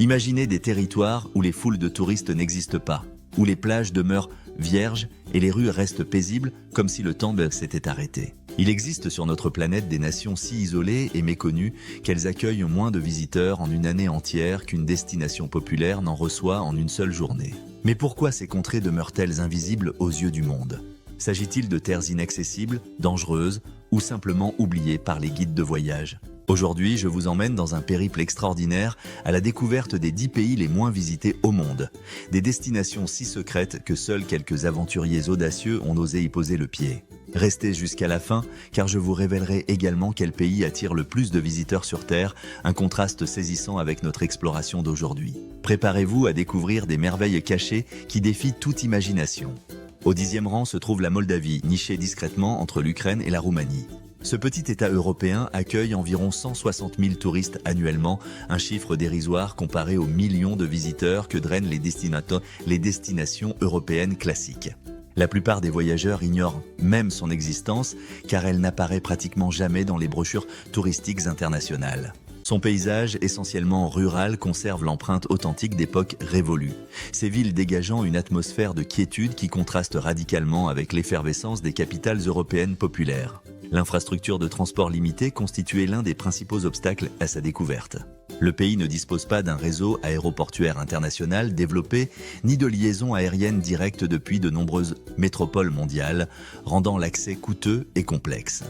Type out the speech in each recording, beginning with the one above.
Imaginez des territoires où les foules de touristes n'existent pas, où les plages demeurent vierges et les rues restent paisibles comme si le temps s'était arrêté. Il existe sur notre planète des nations si isolées et méconnues qu'elles accueillent moins de visiteurs en une année entière qu'une destination populaire n'en reçoit en une seule journée. Mais pourquoi ces contrées demeurent-elles invisibles aux yeux du monde ? S'agit-il de terres inaccessibles, dangereuses ou simplement oubliées par les guides de voyage ? Aujourd'hui, je vous emmène dans un périple extraordinaire à la découverte des 10 pays les moins visités au monde. Des destinations si secrètes que seuls quelques aventuriers audacieux ont osé y poser le pied. Restez jusqu'à la fin, car je vous révélerai également quel pays attire le plus de visiteurs sur Terre, un contraste saisissant avec notre exploration d'aujourd'hui. Préparez-vous à découvrir des merveilles cachées qui défient toute imagination. Au 10e rang se trouve la Moldavie, nichée discrètement entre l'Ukraine et la Roumanie. Ce petit État européen accueille environ 160 000 touristes annuellement, un chiffre dérisoire comparé aux millions de visiteurs que drainent les destinations européennes classiques. La plupart des voyageurs ignorent même son existence car elle n'apparaît pratiquement jamais dans les brochures touristiques internationales. Son paysage, essentiellement rural, conserve l'empreinte authentique d'époques révolues. Ces villes dégageant une atmosphère de quiétude qui contraste radicalement avec l'effervescence des capitales européennes populaires. L'infrastructure de transport limitée constituait l'un des principaux obstacles à sa découverte. Le pays ne dispose pas d'un réseau aéroportuaire international développé, ni de liaisons aériennes directes depuis de nombreuses métropoles mondiales, rendant l'accès coûteux et complexe.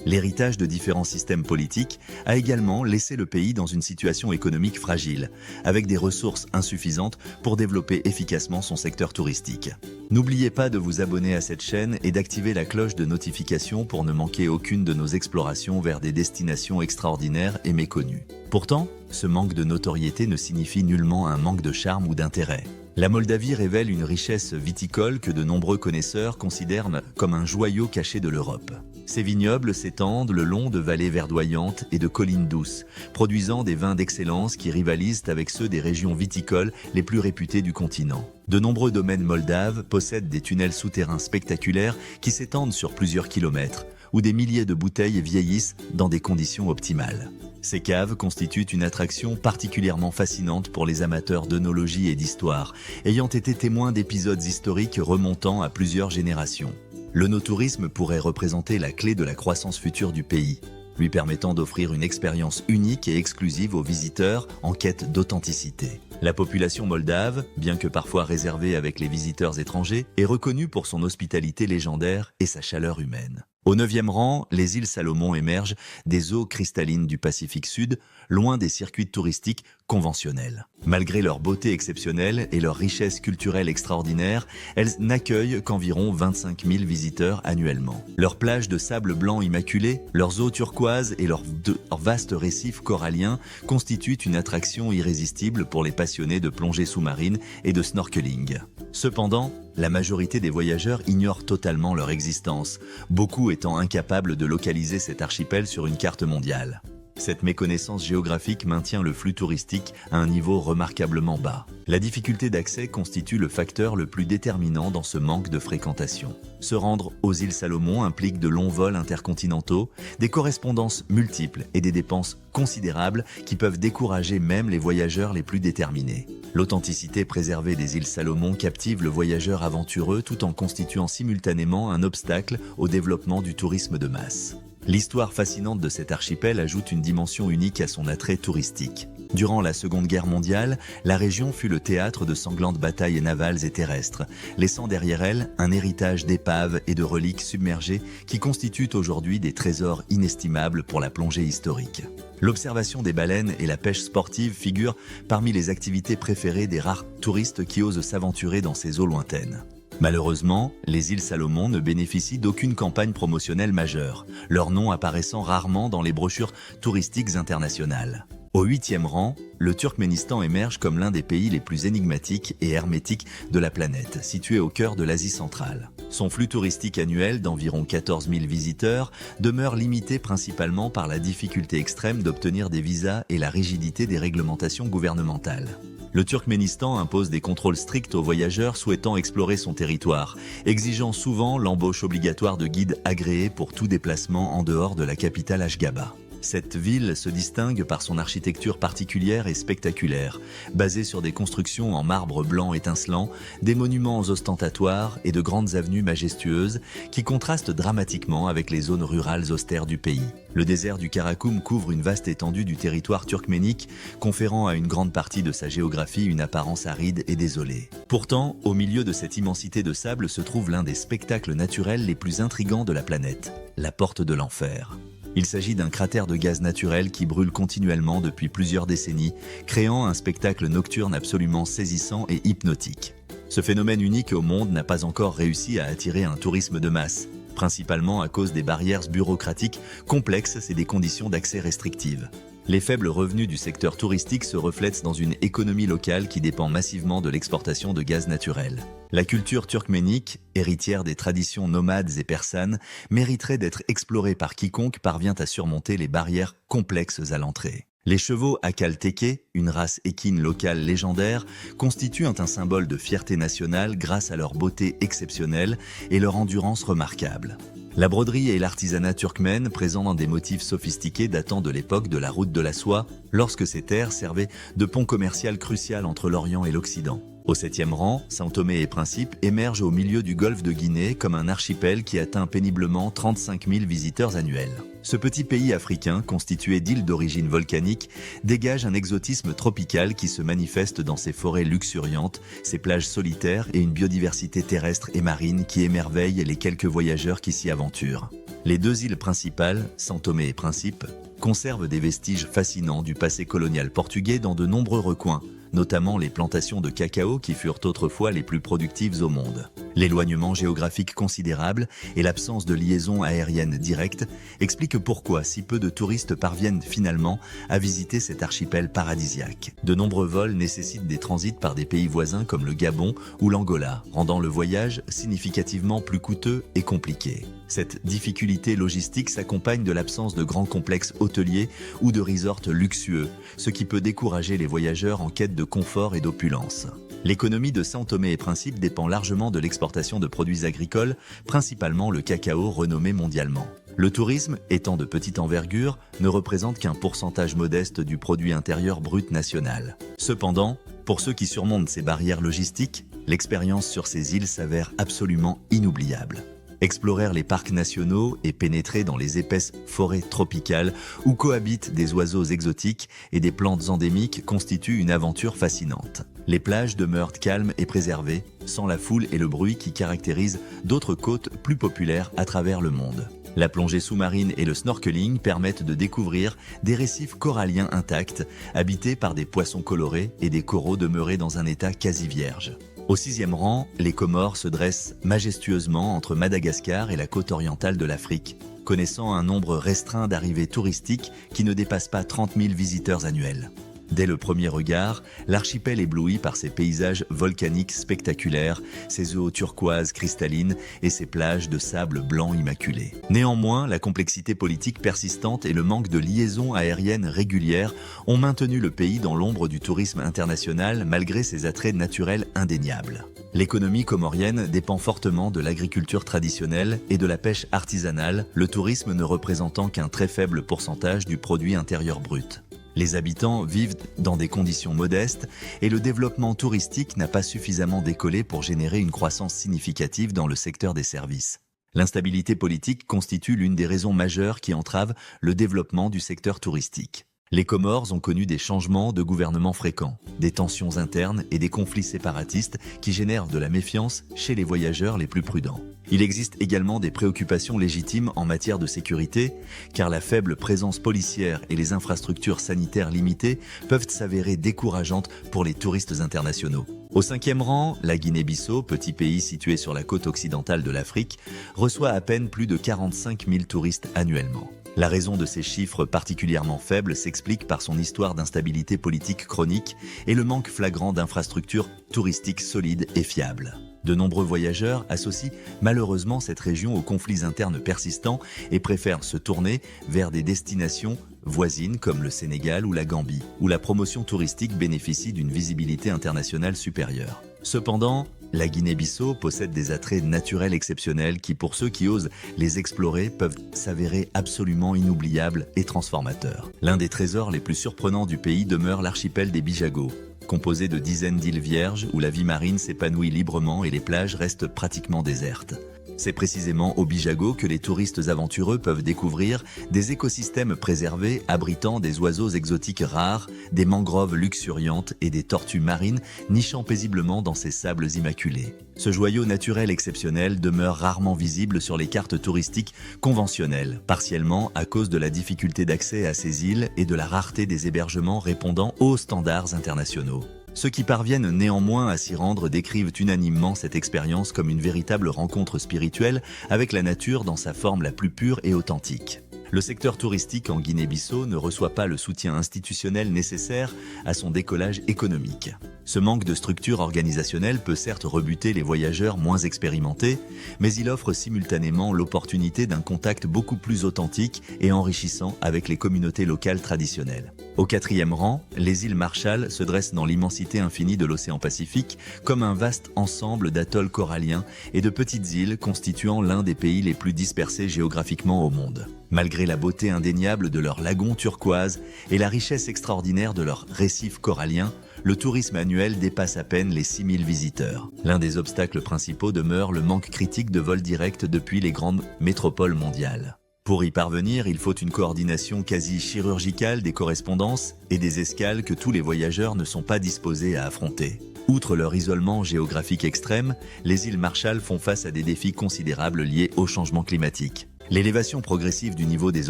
L'héritage de différents systèmes politiques a également laissé le pays dans une situation économique fragile, avec des ressources insuffisantes pour développer efficacement son secteur touristique. N'oubliez pas de vous abonner à cette chaîne et d'activer la cloche de notification pour ne manquer aucune de nos explorations vers des destinations extraordinaires et méconnues. Pourtant, ce manque de notoriété ne signifie nullement un manque de charme ou d'intérêt. La Moldavie révèle une richesse viticole que de nombreux connaisseurs considèrent comme un joyau caché de l'Europe. Ces vignobles s'étendent le long de vallées verdoyantes et de collines douces, produisant des vins d'excellence qui rivalisent avec ceux des régions viticoles les plus réputées du continent. De nombreux domaines moldaves possèdent des tunnels souterrains spectaculaires qui s'étendent sur plusieurs kilomètres, où des milliers de bouteilles vieillissent dans des conditions optimales. Ces caves constituent une attraction particulièrement fascinante pour les amateurs d'œnologie et d'histoire, ayant été témoins d'épisodes historiques remontant à plusieurs générations. L'œnotourisme pourrait représenter la clé de la croissance future du pays, lui permettant d'offrir une expérience unique et exclusive aux visiteurs en quête d'authenticité. La population moldave, bien que parfois réservée avec les visiteurs étrangers, est reconnue pour son hospitalité légendaire et sa chaleur humaine. Au 9e rang, les îles Salomon émergent des eaux cristallines du Pacifique Sud, loin des circuits touristiques conventionnels. Malgré leur beauté exceptionnelle et leur richesse culturelle extraordinaire, elles n'accueillent qu'environ 25 000 visiteurs annuellement. Leurs plages de sable blanc immaculé, leurs eaux turquoises et leurs vastes récifs coralliens constituent une attraction irrésistible pour les passionnés de plongée sous-marine et de snorkeling. Cependant, la majorité des voyageurs ignorent totalement leur existence, beaucoup étant incapables de localiser cet archipel sur une carte mondiale. Cette méconnaissance géographique maintient le flux touristique à un niveau remarquablement bas. La difficulté d'accès constitue le facteur le plus déterminant dans ce manque de fréquentation. Se rendre aux îles Salomon implique de longs vols intercontinentaux, des correspondances multiples et des dépenses considérables qui peuvent décourager même les voyageurs les plus déterminés. L'authenticité préservée des îles Salomon captive le voyageur aventureux tout en constituant simultanément un obstacle au développement du tourisme de masse. L'histoire fascinante de cet archipel ajoute une dimension unique à son attrait touristique. Durant la Seconde Guerre mondiale, la région fut le théâtre de sanglantes batailles navales et terrestres, laissant derrière elle un héritage d'épaves et de reliques submergées qui constituent aujourd'hui des trésors inestimables pour la plongée historique. L'observation des baleines et la pêche sportive figurent parmi les activités préférées des rares touristes qui osent s'aventurer dans ces eaux lointaines. Malheureusement, les îles Salomon ne bénéficient d'aucune campagne promotionnelle majeure, leur nom apparaissant rarement dans les brochures touristiques internationales. Au 8e rang, le Turkménistan émerge comme l'un des pays les plus énigmatiques et hermétiques de la planète, situé au cœur de l'Asie centrale. Son flux touristique annuel d'environ 14 000 visiteurs demeure limité principalement par la difficulté extrême d'obtenir des visas et la rigidité des réglementations gouvernementales. Le Turkménistan impose des contrôles stricts aux voyageurs souhaitant explorer son territoire, exigeant souvent l'embauche obligatoire de guides agréés pour tout déplacement en dehors de la capitale Ashgabat. Cette ville se distingue par son architecture particulière et spectaculaire, basée sur des constructions en marbre blanc étincelant, des monuments ostentatoires et de grandes avenues majestueuses qui contrastent dramatiquement avec les zones rurales austères du pays. Le désert du Karakoum couvre une vaste étendue du territoire turkménique, conférant à une grande partie de sa géographie une apparence aride et désolée. Pourtant, au milieu de cette immensité de sable se trouve l'un des spectacles naturels les plus intrigants de la planète, la Porte de l'Enfer. Il s'agit d'un cratère de gaz naturel qui brûle continuellement depuis plusieurs décennies, créant un spectacle nocturne absolument saisissant et hypnotique. Ce phénomène unique au monde n'a pas encore réussi à attirer un tourisme de masse, principalement à cause des barrières bureaucratiques complexes et des conditions d'accès restrictives. Les faibles revenus du secteur touristique se reflètent dans une économie locale qui dépend massivement de l'exportation de gaz naturel. La culture turkménique, héritière des traditions nomades et persanes, mériterait d'être explorée par quiconque parvient à surmonter les barrières complexes à l'entrée. Les chevaux Akal Teke, une race équine locale légendaire, constituent un symbole de fierté nationale grâce à leur beauté exceptionnelle et leur endurance remarquable. La broderie et l'artisanat turkmène, présents dans des motifs sophistiqués datant de l'époque de la route de la soie, lorsque ces terres servaient de pont commercial crucial entre l'Orient et l'Occident. Au 7e rang, São Tomé et Principe émerge au milieu du golfe de Guinée comme un archipel qui atteint péniblement 35 000 visiteurs annuels. Ce petit pays africain, constitué d'îles d'origine volcanique, dégage un exotisme tropical qui se manifeste dans ses forêts luxuriantes, ses plages solitaires et une biodiversité terrestre et marine qui émerveille les quelques voyageurs qui s'y aventurent. Les deux îles principales, São Tomé et Principe, conservent des vestiges fascinants du passé colonial portugais dans de nombreux recoins, notamment les plantations de cacao qui furent autrefois les plus productives au monde. L'éloignement géographique considérable et l'absence de liaison aérienne directe expliquent pourquoi si peu de touristes parviennent finalement à visiter cet archipel paradisiaque. De nombreux vols nécessitent des transits par des pays voisins comme le Gabon ou l'Angola, rendant le voyage significativement plus coûteux et compliqué. Cette difficulté logistique s'accompagne de l'absence de grands complexes hôteliers ou de resorts luxueux, ce qui peut décourager les voyageurs en quête de confort et d'opulence. L'économie de São Tomé et Principe dépend largement de l'exportation de produits agricoles, principalement le cacao renommé mondialement. Le tourisme, étant de petite envergure, ne représente qu'un pourcentage modeste du produit intérieur brut national. Cependant, pour ceux qui surmontent ces barrières logistiques, l'expérience sur ces îles s'avère absolument inoubliable. Explorer les parcs nationaux et pénétrer dans les épaisses forêts tropicales où cohabitent des oiseaux exotiques et des plantes endémiques constitue une aventure fascinante. Les plages demeurent calmes et préservées, sans la foule et le bruit qui caractérisent d'autres côtes plus populaires à travers le monde. La plongée sous-marine et le snorkeling permettent de découvrir des récifs coralliens intacts, habités par des poissons colorés et des coraux demeurés dans un état quasi vierge. Au 6e rang, les Comores se dressent majestueusement entre Madagascar et la côte orientale de l'Afrique, connaissant un nombre restreint d'arrivées touristiques qui ne dépassent pas 30 000 visiteurs annuels. Dès le premier regard, l'archipel éblouit par ses paysages volcaniques spectaculaires, ses eaux turquoises cristallines et ses plages de sable blanc immaculé. Néanmoins, la complexité politique persistante et le manque de liaisons aériennes régulières ont maintenu le pays dans l'ombre du tourisme international malgré ses attraits naturels indéniables. L'économie comorienne dépend fortement de l'agriculture traditionnelle et de la pêche artisanale, le tourisme ne représentant qu'un très faible pourcentage du produit intérieur brut. Les habitants vivent dans des conditions modestes et le développement touristique n'a pas suffisamment décollé pour générer une croissance significative dans le secteur des services. L'instabilité politique constitue l'une des raisons majeures qui entravent le développement du secteur touristique. Les Comores ont connu des changements de gouvernement fréquents, des tensions internes et des conflits séparatistes qui génèrent de la méfiance chez les voyageurs les plus prudents. Il existe également des préoccupations légitimes en matière de sécurité, car la faible présence policière et les infrastructures sanitaires limitées peuvent s'avérer décourageantes pour les touristes internationaux. Au 5e rang, la Guinée-Bissau, petit pays situé sur la côte occidentale de l'Afrique, reçoit à peine plus de 45 000 touristes annuellement. La raison de ces chiffres particulièrement faibles s'explique par son histoire d'instabilité politique chronique et le manque flagrant d'infrastructures touristiques solides et fiables. De nombreux voyageurs associent malheureusement cette région aux conflits internes persistants et préfèrent se tourner vers des destinations voisines comme le Sénégal ou la Gambie, où la promotion touristique bénéficie d'une visibilité internationale supérieure. Cependant, La Guinée-Bissau possède des attraits naturels exceptionnels qui, pour ceux qui osent les explorer, peuvent s'avérer absolument inoubliables et transformateurs. L'un des trésors les plus surprenants du pays demeure l'archipel des Bijagos, composé de dizaines d'îles vierges où la vie marine s'épanouit librement et les plages restent pratiquement désertes. C'est précisément au Bijagos que les touristes aventureux peuvent découvrir des écosystèmes préservés abritant des oiseaux exotiques rares, des mangroves luxuriantes et des tortues marines nichant paisiblement dans ces sables immaculés. Ce joyau naturel exceptionnel demeure rarement visible sur les cartes touristiques conventionnelles, partiellement à cause de la difficulté d'accès à ces îles et de la rareté des hébergements répondant aux standards internationaux. Ceux qui parviennent néanmoins à s'y rendre décrivent unanimement cette expérience comme une véritable rencontre spirituelle avec la nature dans sa forme la plus pure et authentique. Le secteur touristique en Guinée-Bissau ne reçoit pas le soutien institutionnel nécessaire à son décollage économique. Ce manque de structure organisationnelle peut certes rebuter les voyageurs moins expérimentés, mais il offre simultanément l'opportunité d'un contact beaucoup plus authentique et enrichissant avec les communautés locales traditionnelles. Au quatrième rang, les îles Marshall se dressent dans l'immensité infinie de l'océan Pacifique comme un vaste ensemble d'atolls coralliens et de petites îles constituant l'un des pays les plus dispersés géographiquement au monde. Malgré la beauté indéniable de leurs lagons turquoises et la richesse extraordinaire de leurs récifs coralliens, le tourisme annuel dépasse à peine les 6000 visiteurs. L'un des obstacles principaux demeure le manque critique de vols directs depuis les grandes métropoles mondiales. Pour y parvenir, il faut une coordination quasi chirurgicale des correspondances et des escales que tous les voyageurs ne sont pas disposés à affronter. Outre leur isolement géographique extrême, les îles Marshall font face à des défis considérables liés au changement climatique. L'élévation progressive du niveau des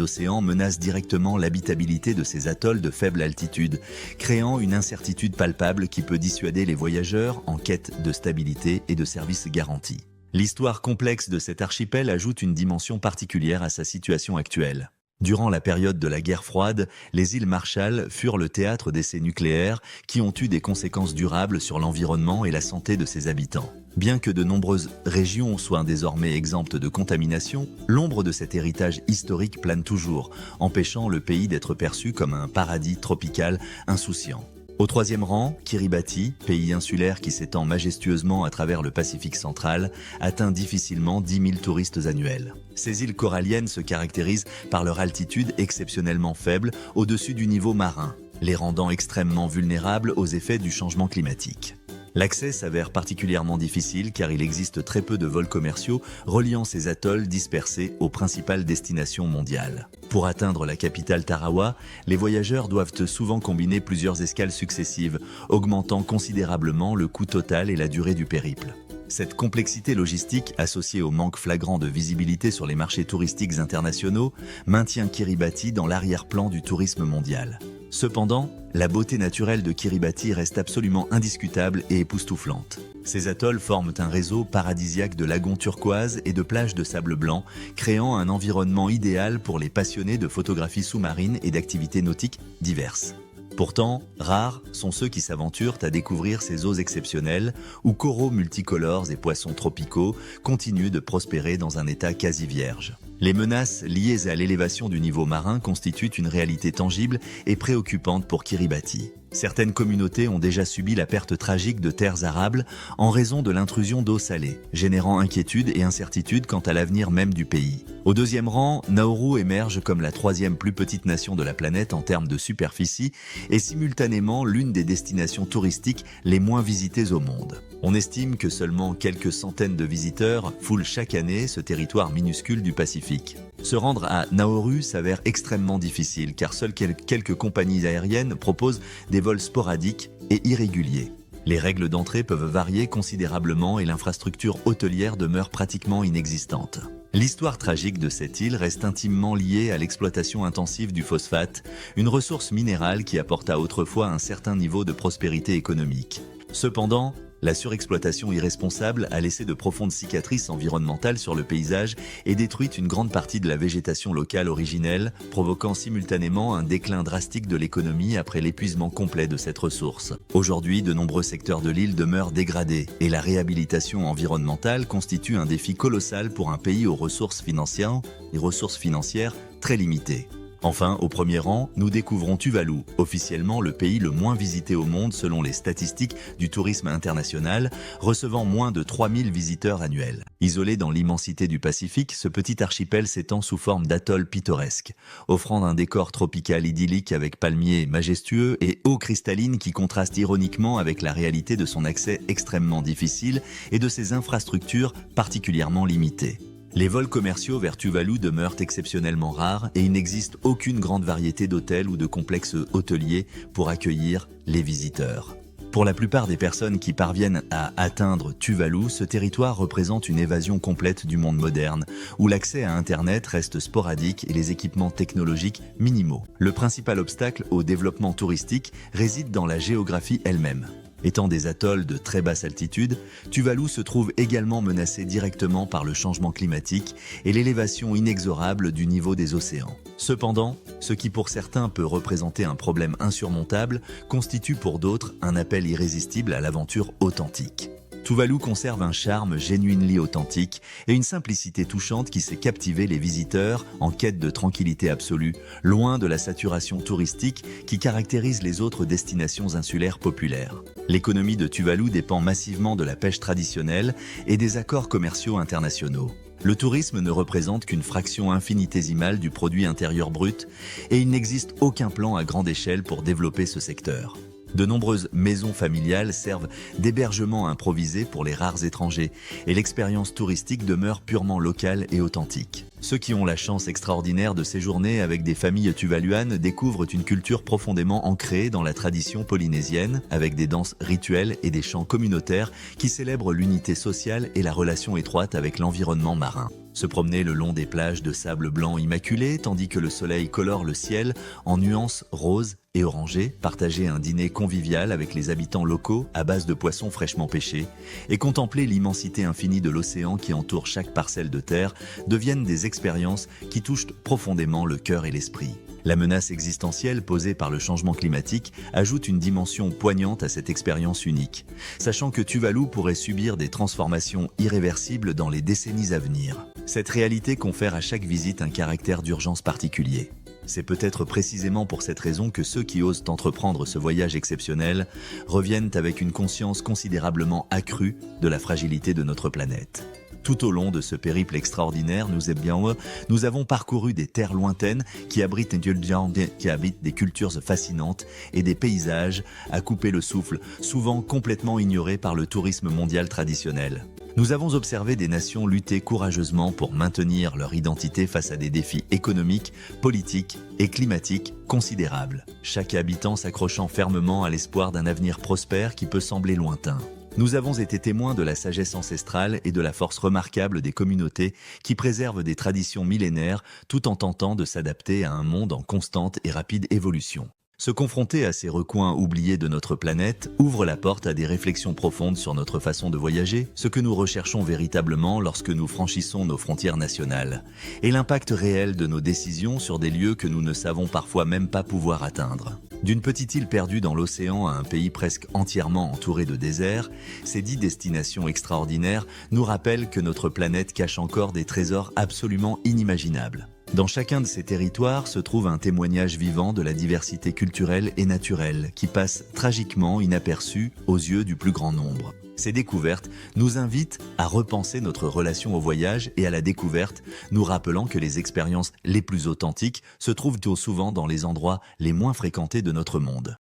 océans menace directement l'habitabilité de ces atolls de faible altitude, créant une incertitude palpable qui peut dissuader les voyageurs en quête de stabilité et de services garantis. L'histoire complexe de cet archipel ajoute une dimension particulière à sa situation actuelle. Durant la période de la guerre froide, les îles Marshall furent le théâtre d'essais nucléaires qui ont eu des conséquences durables sur l'environnement et la santé de ses habitants. Bien que de nombreuses régions soient désormais exemptes de contamination, l'ombre de cet héritage historique plane toujours, empêchant le pays d'être perçu comme un paradis tropical insouciant. Au troisième rang, Kiribati, pays insulaire qui s'étend majestueusement à travers le Pacifique central, atteint difficilement 10 000 touristes annuels. Ces îles coralliennes se caractérisent par leur altitude exceptionnellement faible au-dessus du niveau marin, les rendant extrêmement vulnérables aux effets du changement climatique. L'accès s'avère particulièrement difficile car il existe très peu de vols commerciaux reliant ces atolls dispersés aux principales destinations mondiales. Pour atteindre la capitale Tarawa, les voyageurs doivent souvent combiner plusieurs escales successives, augmentant considérablement le coût total et la durée du périple. Cette complexité logistique, associée au manque flagrant de visibilité sur les marchés touristiques internationaux, maintient Kiribati dans l'arrière-plan du tourisme mondial. Cependant, la beauté naturelle de Kiribati reste absolument indiscutable et époustouflante. Ces atolls forment un réseau paradisiaque de lagons turquoises et de plages de sable blanc, créant un environnement idéal pour les passionnés de photographie sous-marine et d'activités nautiques diverses. Pourtant, rares sont ceux qui s'aventurent à découvrir ces eaux exceptionnelles où coraux multicolores et poissons tropicaux continuent de prospérer dans un état quasi vierge. Les menaces liées à l'élévation du niveau marin constituent une réalité tangible et préoccupante pour Kiribati. Certaines communautés ont déjà subi la perte tragique de terres arables en raison de l'intrusion d'eau salée, générant inquiétude et incertitude quant à l'avenir même du pays. Au deuxième rang, Nauru émerge comme la troisième plus petite nation de la planète en termes de superficie et simultanément l'une des destinations touristiques les moins visitées au monde. On estime que seulement quelques centaines de visiteurs foulent chaque année ce territoire minuscule du Pacifique. Se rendre à Nauru s'avère extrêmement difficile car seules quelques compagnies aériennes proposent des vols sporadiques et irréguliers. Les règles d'entrée peuvent varier considérablement et l'infrastructure hôtelière demeure pratiquement inexistante. L'histoire tragique de cette île reste intimement liée à l'exploitation intensive du phosphate, une ressource minérale qui apporta autrefois un certain niveau de prospérité économique. Cependant, la surexploitation irresponsable a laissé de profondes cicatrices environnementales sur le paysage et détruit une grande partie de la végétation locale originelle, provoquant simultanément un déclin drastique de l'économie après l'épuisement complet de cette ressource. Aujourd'hui, de nombreux secteurs de l'île demeurent dégradés et la réhabilitation environnementale constitue un défi colossal pour un pays aux ressources financières très limitées. Enfin, au premier rang, nous découvrons Tuvalu, officiellement le pays le moins visité au monde selon les statistiques du tourisme international, recevant moins de 3000 visiteurs annuels. Isolé dans l'immensité du Pacifique, ce petit archipel s'étend sous forme d'atoll pittoresque, offrant un décor tropical idyllique avec palmiers majestueux et eau cristalline qui contraste ironiquement avec la réalité de son accès extrêmement difficile et de ses infrastructures particulièrement limitées. Les vols commerciaux vers Tuvalu demeurent exceptionnellement rares et il n'existe aucune grande variété d'hôtels ou de complexes hôteliers pour accueillir les visiteurs. Pour la plupart des personnes qui parviennent à atteindre Tuvalu, ce territoire représente une évasion complète du monde moderne, où l'accès à Internet reste sporadique et les équipements technologiques minimaux. Le principal obstacle au développement touristique réside dans la géographie elle-même. Étant des atolls de très basse altitude, Tuvalu se trouve également menacé directement par le changement climatique et l'élévation inexorable du niveau des océans. Cependant, ce qui pour certains peut représenter un problème insurmontable, constitue pour d'autres un appel irrésistible à l'aventure authentique. Tuvalu conserve un charme genuinely authentique et une simplicité touchante qui sait captiver les visiteurs en quête de tranquillité absolue, loin de la saturation touristique qui caractérise les autres destinations insulaires populaires. L'économie de Tuvalu dépend massivement de la pêche traditionnelle et des accords commerciaux internationaux. Le tourisme ne représente qu'une fraction infinitésimale du produit intérieur brut et il n'existe aucun plan à grande échelle pour développer ce secteur. De nombreuses maisons familiales servent d'hébergement improvisé pour les rares étrangers et l'expérience touristique demeure purement locale et authentique. Ceux qui ont la chance extraordinaire de séjourner avec des familles tuvaluanes découvrent une culture profondément ancrée dans la tradition polynésienne, avec des danses rituelles et des chants communautaires qui célèbrent l'unité sociale et la relation étroite avec l'environnement marin. Se promener le long des plages de sable blanc immaculé tandis que le soleil colore le ciel en nuances roses et orangées, partager un dîner convivial avec les habitants locaux à base de poissons fraîchement pêchés et contempler l'immensité infinie de l'océan qui entoure chaque parcelle de terre deviennent des expériences qui touchent profondément le cœur et l'esprit. La menace existentielle posée par le changement climatique ajoute une dimension poignante à cette expérience unique, sachant que Tuvalu pourrait subir des transformations irréversibles dans les décennies à venir. Cette réalité confère à chaque visite un caractère d'urgence particulier. C'est peut-être précisément pour cette raison que ceux qui osent entreprendre ce voyage exceptionnel reviennent avec une conscience considérablement accrue de la fragilité de notre planète. Tout au long de ce périple extraordinaire, nous avons parcouru des terres lointaines qui abritent des cultures fascinantes et des paysages à couper le souffle, souvent complètement ignorés par le tourisme mondial traditionnel. Nous avons observé des nations lutter courageusement pour maintenir leur identité face à des défis économiques, politiques et climatiques considérables. Chaque habitant s'accrochant fermement à l'espoir d'un avenir prospère qui peut sembler lointain. Nous avons été témoins de la sagesse ancestrale et de la force remarquable des communautés qui préservent des traditions millénaires tout en tentant de s'adapter à un monde en constante et rapide évolution. Se confronter à ces recoins oubliés de notre planète ouvre la porte à des réflexions profondes sur notre façon de voyager, ce que nous recherchons véritablement lorsque nous franchissons nos frontières nationales, et l'impact réel de nos décisions sur des lieux que nous ne savons parfois même pas pouvoir atteindre. D'une petite île perdue dans l'océan à un pays presque entièrement entouré de désert, ces 10 destinations extraordinaires nous rappellent que notre planète cache encore des trésors absolument inimaginables. Dans chacun de ces territoires se trouve un témoignage vivant de la diversité culturelle et naturelle qui passe tragiquement inaperçue aux yeux du plus grand nombre. Ces découvertes nous invitent à repenser notre relation au voyage et à la découverte, nous rappelant que les expériences les plus authentiques se trouvent souvent dans les endroits les moins fréquentés de notre monde.